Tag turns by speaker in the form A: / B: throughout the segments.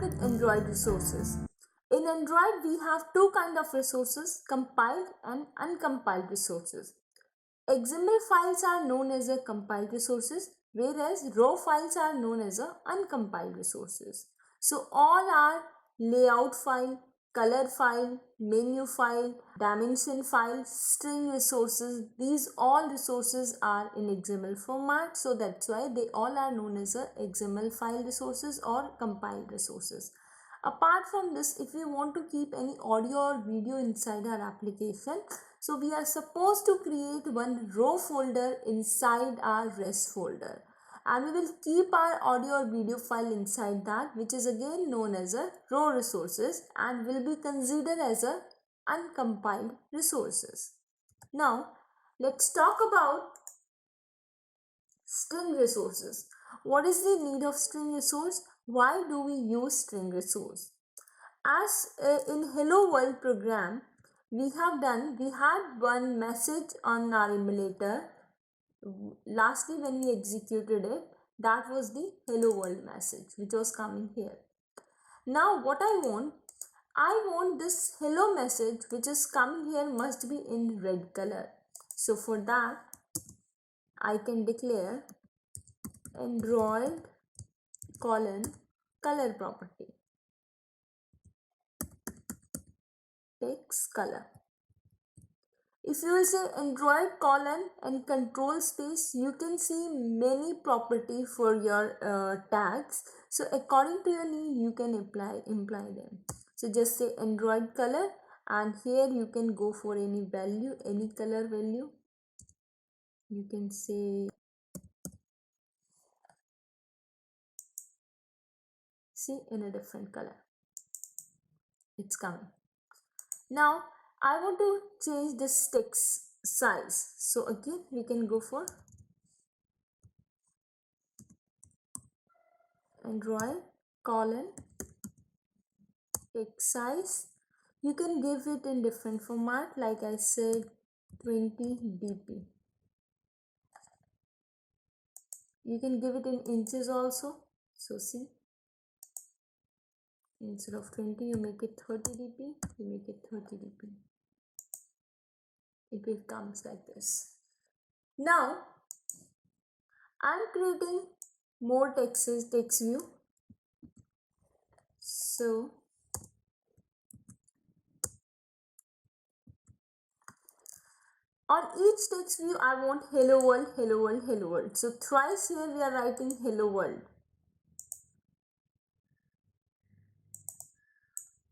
A: with Android resources. In Android, we have two kinds of resources, compiled and uncompiled resources. XML files are known as a compiled resources, whereas raw files are known as a uncompiled resources. So all are layout file, color file, menu file, dimension file, string resources. These all resources are in XML format, so that's why they all are known as a XML file resources or compiled resources. Apart from this, if we want to keep any audio or video inside our application, so we are supposed to create one raw folder inside our res folder, and we will keep our audio or video file inside that, which is again known as a raw resources and will be considered as a uncompiled resources. Now let's talk about string resources. What is the need of string resource? Why do we use string resource? As in Hello World program, we had one message on our emulator. Lastly, when we executed it, that was the Hello World message which was coming here. Now what I want this hello message which is coming here must be in red color. So for that, I can declare Android color property text color. If you will say Android and control space, you can see many property for your tags. So according to your need, you can imply them. So just say Android color, and here you can go for any value, any color value. You can say, see, in a different color. It's coming. Now I want to change this text size. So again, we can go for Android text size. You can give it in different format, like I said, 20 dp. You can give it in inches also. So see, instead of 20, you make it 30 dp. You make it 30 dp. It will comes like this. Now I'm creating more text view. So on each text view, I want hello world, hello world, hello world. So thrice here we are writing hello world.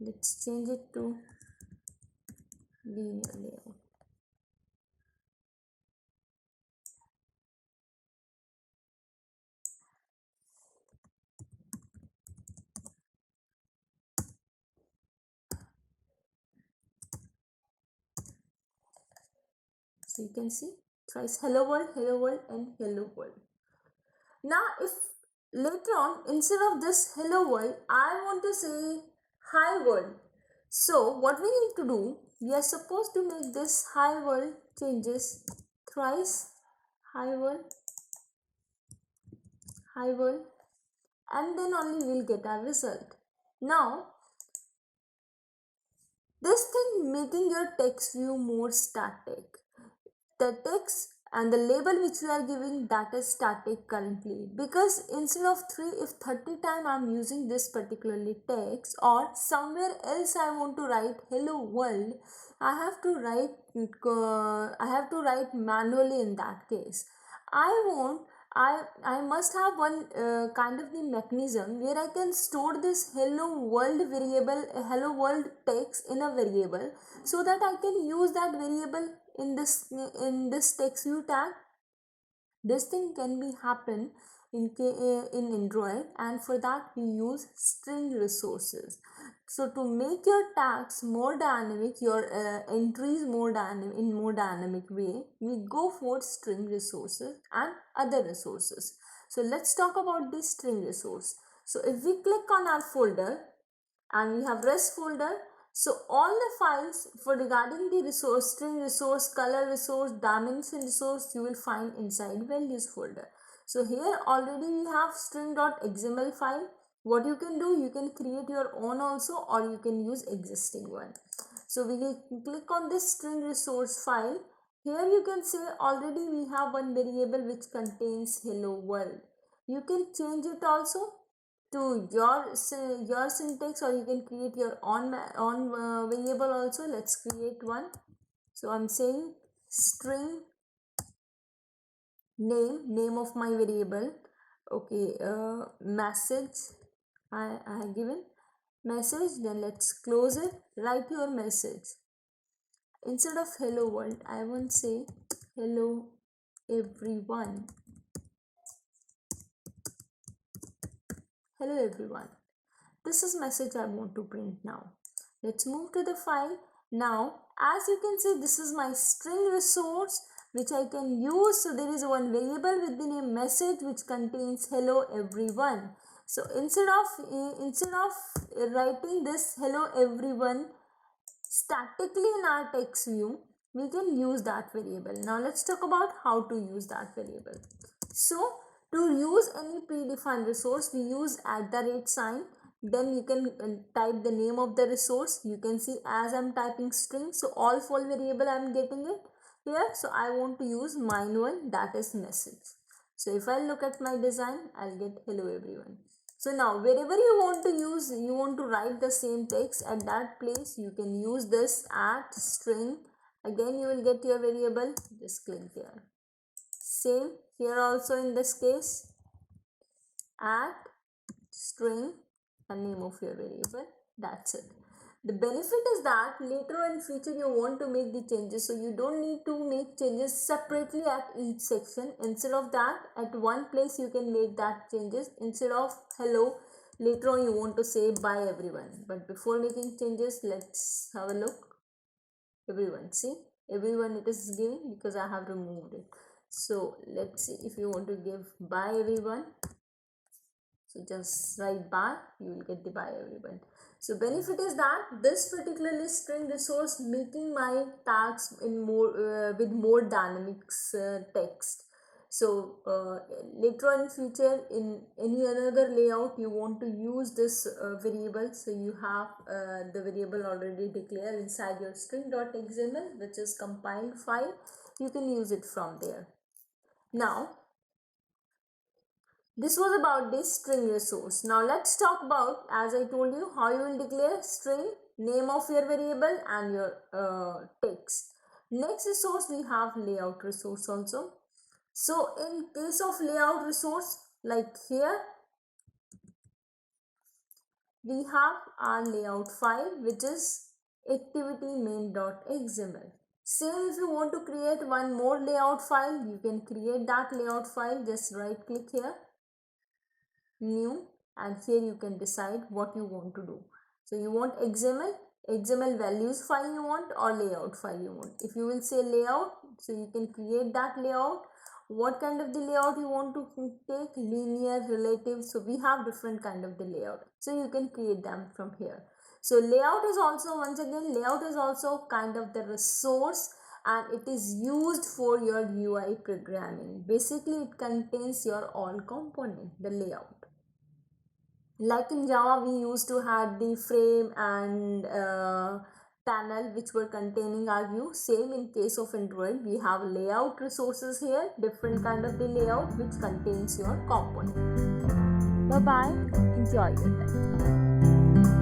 A: Let's change it to linear layout. So you can see thrice hello world, and hello world. Now if later on, instead of this hello world, I want to say hi world. So what we need to do, we are supposed to make this hi world changes thrice hi world, and then only we'll get our result. Now this thing making your text view more static. The text and the label which we are giving, that is static currently, because instead of 3, if 30 time I am using this particularly text, or somewhere else I want to write hello world, I have to write manually. In that case, I must have one kind of the mechanism where I can store this hello world variable, hello world text in a variable, so that I can use that variable in this text view tag. This thing can be happen in Android, and for that we use string resources. So to make your tags more dynamic, your entries more dynamic way, we go for string resources and other resources. So let's talk about the string resource. So if we click on our folder and we have res folder, so all the files for regarding the resource, string resource, color resource, dimension resource, you will find inside values folder. So here already we have string.xml file, what you can do, you can create your own also, or you can use existing one. So we will click on this string resource file. Here you can say already we have one variable which contains hello world. You can change it also to your syntax, or you can create your own variable also. Let's create one. So I'm saying string name of my variable. Okay, message. I have given message. Then let's close it. Write your message. Instead of hello world, I won't say hello everyone. Hello everyone. This is message I want to print now. Let's move to the file. Now, as you can see, this is my string resource which I can use. So there is one variable with the name message which contains hello everyone. So instead of writing this hello everyone statically in our text view, we can use that variable. Now let's talk about how to use that variable. So to use any predefined resource, we use @sign. Then you can type the name of the resource. You can see as I'm typing string, so all full variable I'm getting it here. So I want to use mine one, that is message. So if I look at my design, I'll get hello everyone. So now wherever you want to use, you want to write the same text, at that place you can use this @string. Again you will get your variable, just click there. Same here also in this case, @string and name of your variable. That's it. The benefit is that later in future you want to make the changes, so you don't need to make changes separately at each section. Instead of that, at one place you can make that changes. Instead of hello, later on you want to say bye everyone. But before making changes, let's have a look. Everyone, see, everyone it is giving because I have removed it. So let's see if you want to give bye everyone. So just write bye, you will get the bye everyone. So benefit is that this particularly string resource making my tags in more with more dynamics text. So later on in future, in any another layout you want to use this variable, so you have the variable already declared inside your string.xml, which is compiled file. You can use it from there. Now this was about the string resource. Now let's talk about, as I told you, how you will declare string, name of your variable and your text. Next resource we have layout resource also. So in case of layout resource, like here, we have our layout file which is activity main.xml. Same, if you want to create one more layout file, you can create that layout file. Just right click here, new, and here you can decide what you want to do. So you want XML values file you want, or layout file you want. If you will say layout, so you can create that layout. What kind of the layout you want to take, linear, relative, so we have different kind of the layout, so you can create them from here. So layout is also, once again, layout is also kind of the resource, and it is used for your UI programming. Basically it contains your all component, the layout. Like in Java, we used to have the frame and panel which were containing our view. Same in case of Android, we have layout resources here, different kind of the layout which contains your component. Bye bye, enjoy your time.